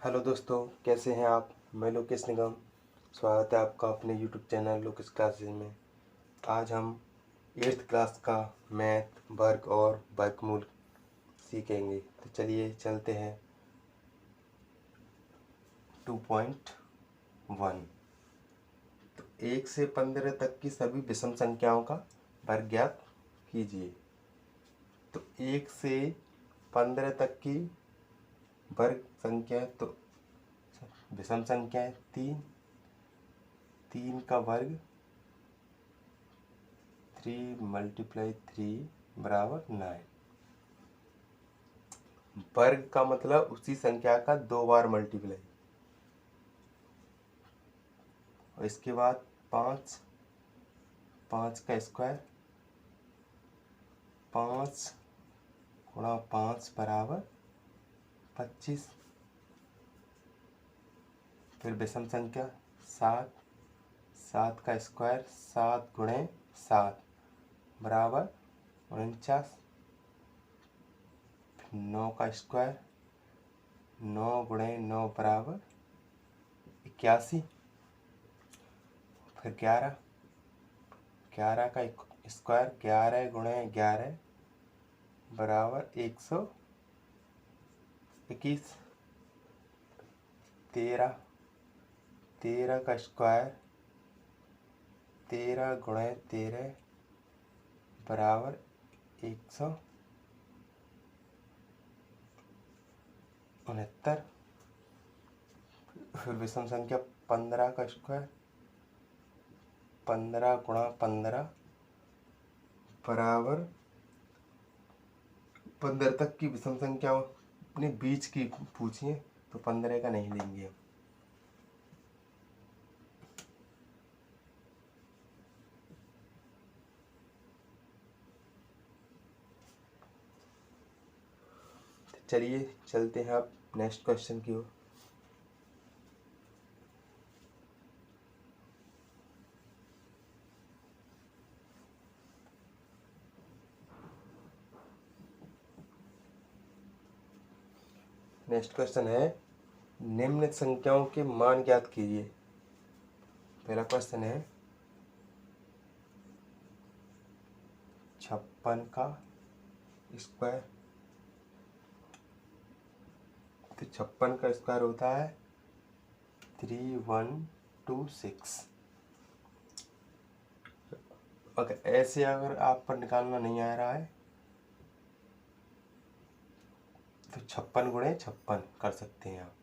Hello दोस्तों, कैसे हैं आप। मैं लोकेश निगम। स्वागत है आपका अपने यूट्यूब चैनल लोकेश क्लासेज में। आज हम 8th क्लास का मैथ वर्ग और वर्गमूल सीखेंगे। तो चलिए चलते हैं 2.1। तो 1 से 15 तक की सभी विषम संख्याओं का वर्ग ज्ञात कीजिए। तो 1 से 15 तक की वर्ग संख्या, तो विषम संख्या है 3 का वर्ग 3 × 3 बराबर 9। वर्ग का मतलब उसी संख्या का 2 बार मल्टीप्लाई। और इसके बाद 5 का स्क्वायर, 5 × 5 बराबर 25। फिर विषम संख्या 7 का स्क्वायर 7 × 7 बराबर 49। 9 का स्क्वायर 9 × 9 बराबर 81। फिर 11 का स्क्वायर 11 × 11 बराबर 121। 13 का स्क्वायर 13 × 13 बराबर 169। फिर विषम संख्या 15 का स्क्वायर 15 × 15 बराबर 15 तक की विषम संख्या अपने बीच की पूछिए, तो 15 का नहीं लेंगे। चलिए चलते हैं अब नेक्स्ट क्वेश्चन की ओर। नेक्स्ट क्वेश्चन है, निम्न संख्याओं के मान ज्ञात कीजिए। पहला क्वेश्चन है 56 का स्क्वायर। तो 56 का स्क्वायर होता है 3126। अगर आप पर निकालना नहीं आ रहा है तो 56 × 56 कर सकते हैं आप।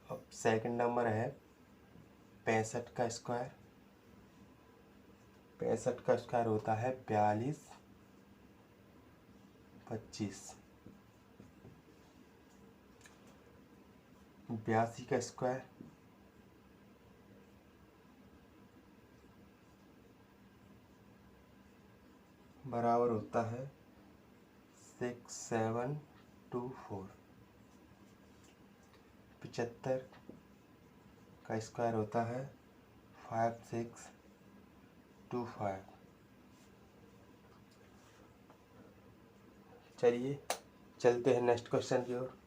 अब सेकंड नंबर है 65 का स्क्वायर। 65 का स्क्वायर होता है 4225। 82 का स्क्वायर बराबर होता है 6724। 75 का स्क्वायर होता है 5625। चलिए चलते हैं नेक्स्ट क्वेश्चन की ओर।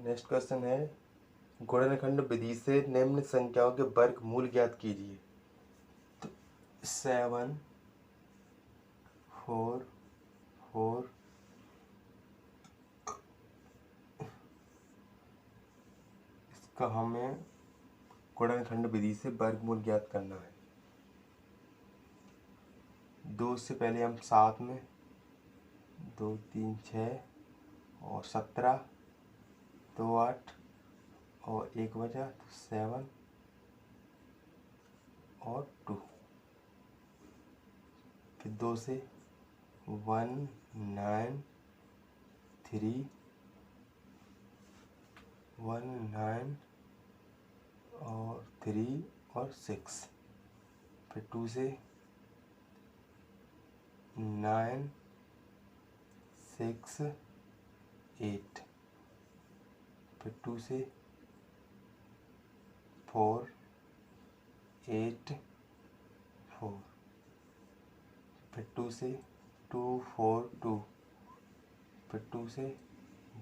नेक्स्ट क्वेश्चन है, गुणनखंड विधि से निम्न संख्याओं के वर्गमूल ज्ञात कीजिए। तो 7 4 4 इसका हमें गुणनखंड विधि से वर्गमूल ज्ञात करना है। 2 से पहले हम 7 में 2 3 6 और 17 2 8 और 1 बचा तो 7 और 2। फिर 2 से 1 9 3 1 9 और 3 और 6। फिर 2 से 9 6 8, फिर 2 से 4 8 4, फिर 2 से 2 4 2, फिर 2 से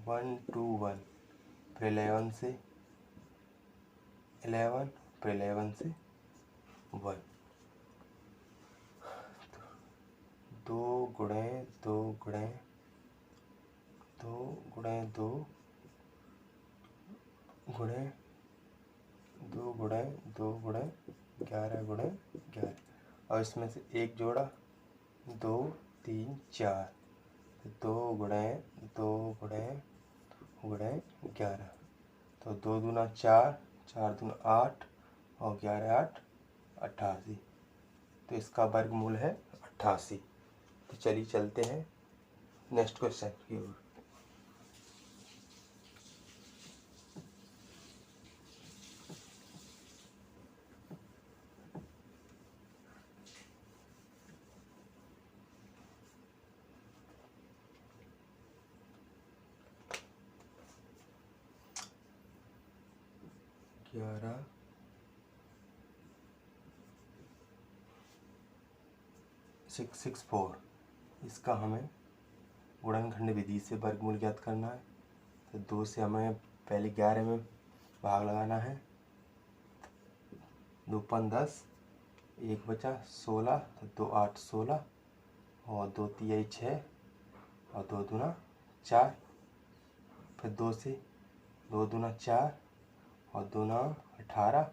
1 2 1, फिर 11 से 11, फिर 11 से 1। 2 गुणे 2 गुणे 2 गुणे 2 गुणे 2 गुणे 2 गुणे 11 गुणे 11, और इसमें से एक जोड़ा 2 3 4, 2 गुणे 2 गुणे गुणे 11, तो 2 दूना 4, 4 दूना 8 और 11 8 88, तो इसका वर्गमूल है 88। तो चलिए चलते हैं नेक्स्ट क्वेश्चन की ओर। ग्यारह 664, इसका हमें गुणनखंड विधि से वर्गमूल ज्ञात करना है। तो 2 से हमें पहले 11 में भाग लगाना है। 2 5 10, 1 बचा 16, तो 2 8 16, और 2 3 6, और 2 दूना 4, फिर 2 से 2 दूना 4 और 2 9 18,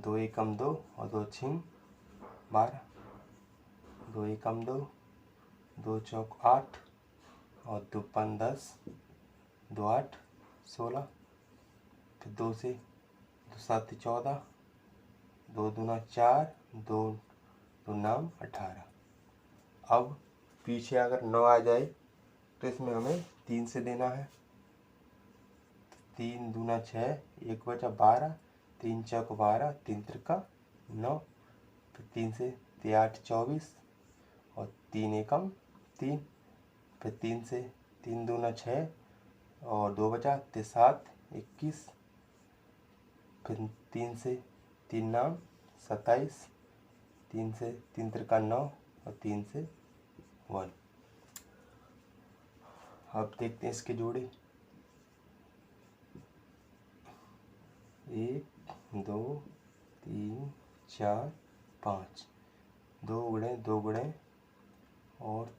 2 एकम 2 और 2 6 12, 2 एकम 2, 2 चौक 8 और 2 5 10, 2 8 16, फिर 2 से 2 7 14, 2 दूना 4, 2 2 9 18। अब पीछे अगर 9 आ जाए तो इसमें हमें 3 से देना है। 3 दूना 6, 1 बचा 12, 3 चौक 12, 3 त्रिका 9, फिर 3 से 3 8 24, और 3 एकम 3, फिर 3 से 3 दूना 6 और 2 बचा 7 21, फिर 3 से 3 नाम 27, 3 से 3 त्रिका 9 और 3 से 1। अब देखते हैं इसके जोड़े। 1 2 3 4 5, 2 गुणे 2 गुणे और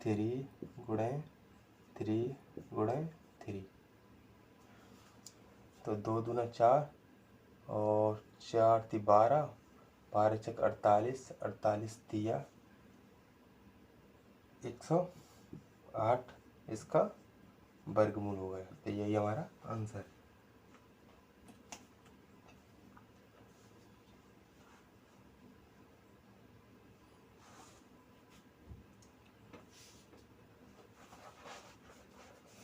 3 गुणे 3 गुणे 3, तो 2 दूना 4 और 4 ती 12, 12 चक 48, 48 तिया 108, इसका वर्गमूल हो गया। तो यही हमारा आंसर है।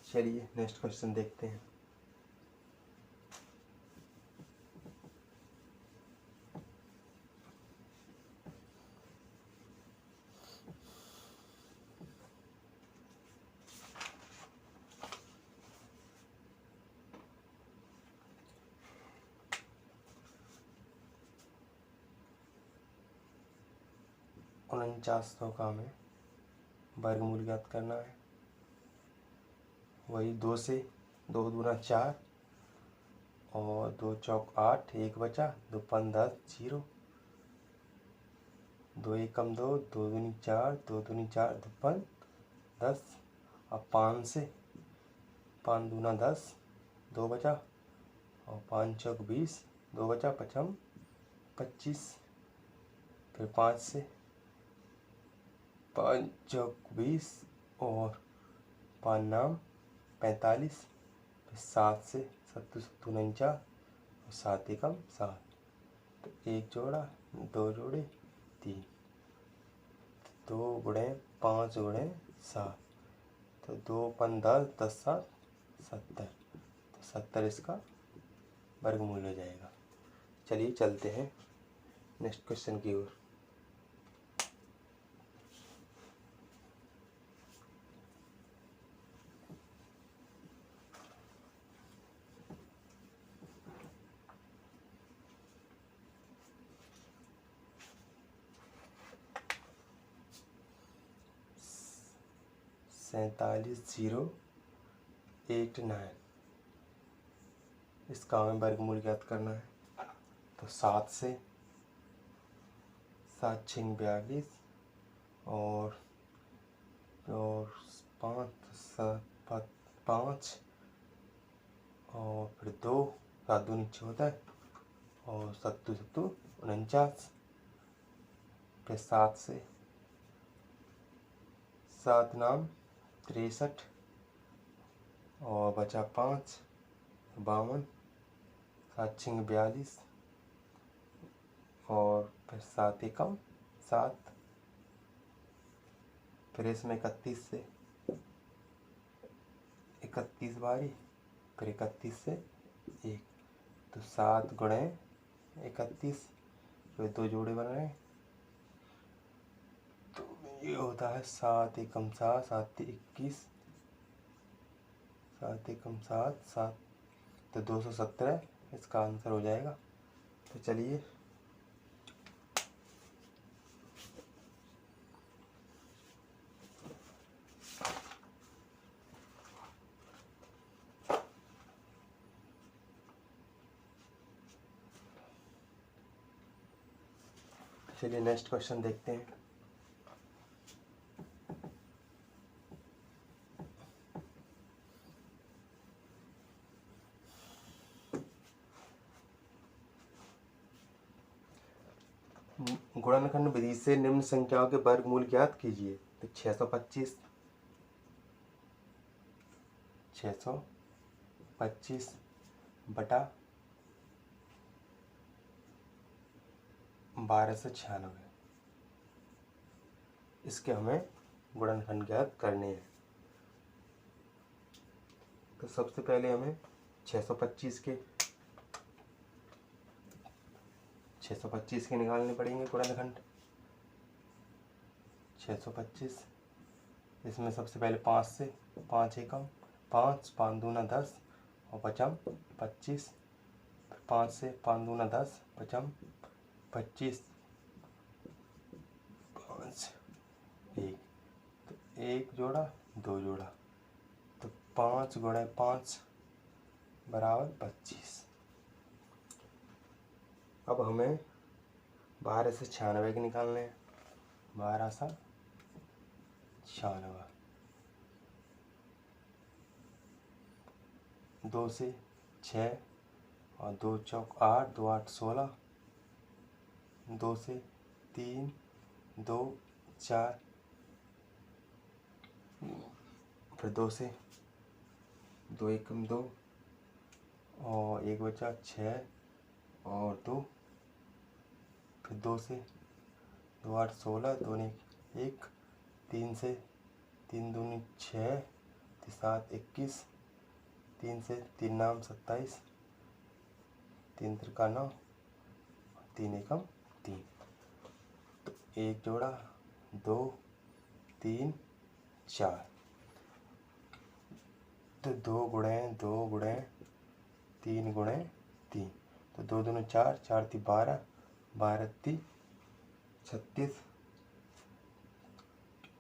चलिए नेक्स्ट क्वेश्चन देखते हैं। उनचास का हमें वर्गमूल ज्ञात करना है। वही 2 से 2 दूना 4 और 2 चौक 8, 1 बचा 2 5 10 0, 2 एकम 2, 2 दूनी 4, 2 दूनी 4, 2 5 10, अब 5 से 5 दूना 10, 2 बचा और 5 चौक 20, 2 बचा 5 25, फिर 5 से 5 चौक 20 और 5 नाम 45, फिर 7 से 7 7 49 और 7 एकम 7, तो 1 जोड़ा 2 जोड़े 3, 2 गुणे 5 गुणे 7, तो 2 5 10 10 7 70, तो 70 इसका वर्गमूल हो जाएगा। चलिए चलते हैं नेक्स्ट क्वेश्चन की ओर। 47,089। इसका हमें वर्गमूल ज्ञात करना है। तो 7 से 7 छंग 42 और 5 और फिर 2 7 दूनी 14 और 7 7 49। फिर 7 से 7 नाम 63 और बचा 5 52। 7 छंग 42 और फिर 7 एकम 7। फिर इसमें 31 से 31 बारी, फिर 31 से 1। तो 7 गुणे 31, फिर 2 जोड़े बन रहे हैं। तो ये होता है 7 एकम 7, 7 21, 7 एकम 7 7। तो 217 इसका आंसर हो जाएगा। तो चलिए नेक्स्ट क्वेश्चन देखते हैं। गुणनखंड विधि से निम्न संख्याओं के वर्गमूल ज्ञात कीजिए। तो 625 बटा 1296, इसके हमें गुणनखंड ज्ञात करने हैं। तो सबसे पहले हमें 625 के निकालने पड़ेंगे गुणनखंड। 625 इसमें सबसे पहले 5 से 5 एकम 5 5 दूना 10 और पचम 25। 5 से 5 दूना 10 पचम 25 5 1। तो 1 जोड़ा 2 जोड़ा, तो 5 गुणे 5 बराबर 25। अब हमें 12 से 96 के निकालने हैं। 12 से 96, 2 से 6 और 2 चौक 8, 2 8 16, 2 से 3 2 4, फिर 2 से 2 एकम 2 और 1 बचा 6 और 2, फिर 2 से 2 8 16, 2 1, 3 से 3 दूनी 6, 7 21, 3 से 3 नाम 27, 3 त्रिका 9, 3 एकम 3। तो 1 जोड़ा 2 3 4। तो 2 गुणे 3 गुणे 3। तो 2 दूनी 4, 4 ती 12, 12 ती 36।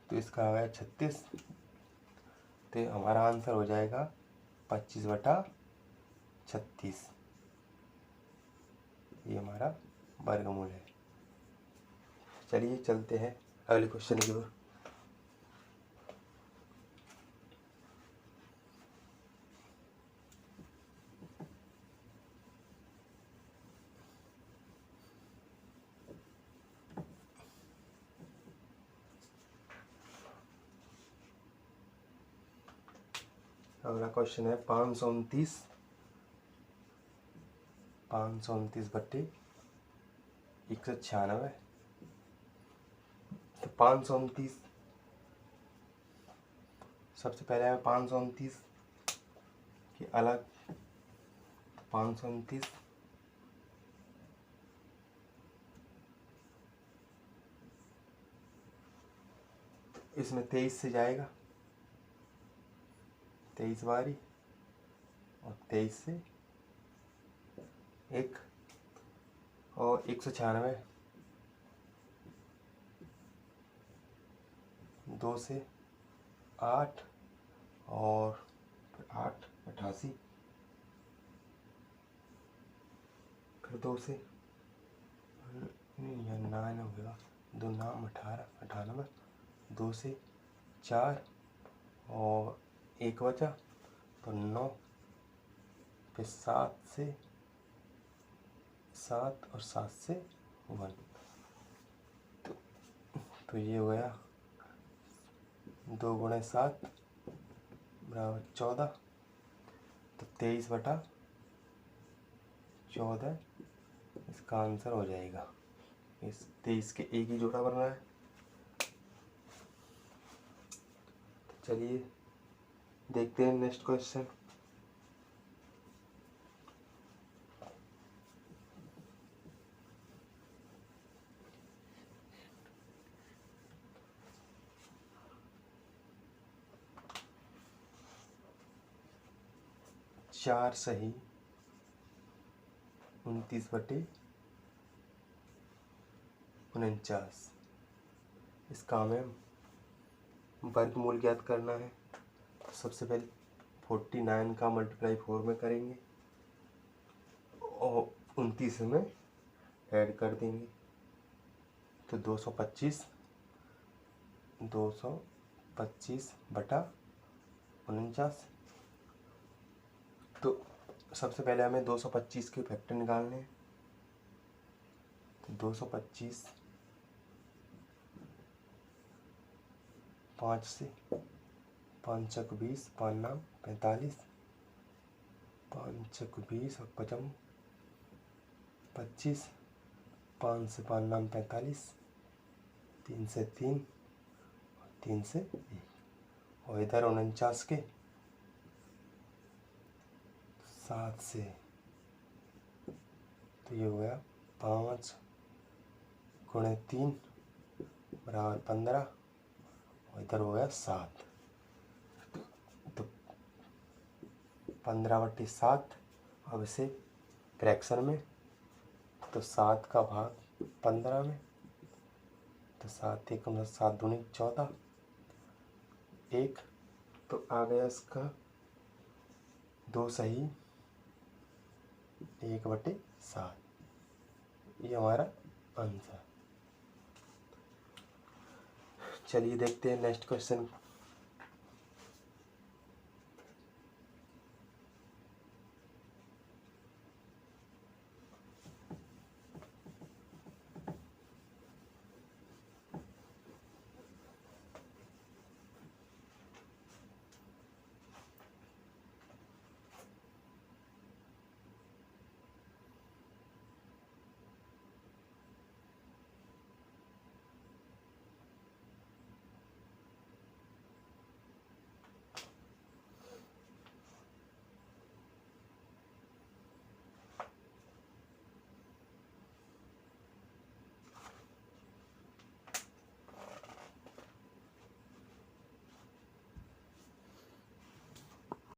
तो इसका आ गया 36। तो हमारा आंसर हो जाएगा 25 बटा 36। ये हमारा वर्गमूल है। चलिए चलते हैं अगले क्वेश्चन की ओर। अगला क्वेश्चन है 529 बट्टे 196। तो 529 सबसे पहले है 529 के अलग। 529 इसमें 23 से जाएगा, 23 बारी और 23 से 1 और 196 2 से 8 और फिर 8 88, फिर 2 से नहीं, 9 होगा, 2 9 18 98, 2 से 4 और 1 बचा तो 9, फिर 7 से 7 और 7 से 1, तो ये हो गया 2 गुणे 7 बराबर 14, तो 23/14 इसका आंसर हो जाएगा। इस 23 के एक ही जोड़ा बन रहा है। तो चलिए देखते हैं नेक्स्ट क्वेश्चन। चार सही 29/49, इसका हमें वर्गमूल ज्ञात करना है। तो सबसे पहले 49 का मल्टीप्लाई 4 में करेंगे और 29 में ऐड कर देंगे, तो 225/49। तो सबसे पहले हमें 225 के फैक्टर निकालने हैं। तो 225 5 से 5 चक 20, 5 नाम 45, 5 चक 20 और 5 25, 5 से 5 नाम 45, 3 से 3 और 3 से 1, और इधर 49 के 7 से, तो ये हो गया 5 गुणे 3 बराबर 15, और इधर हो गया 7, तो 15/7। अब इसे फ्रैक्शन में, तो 7 का भाग 15 में, तो 7 1 7 दूनी 14, 1, तो आ गया इसका 2 सही 1/7, ये हमारा आंसर। चलिए देखते हैं नेक्स्ट क्वेश्चन।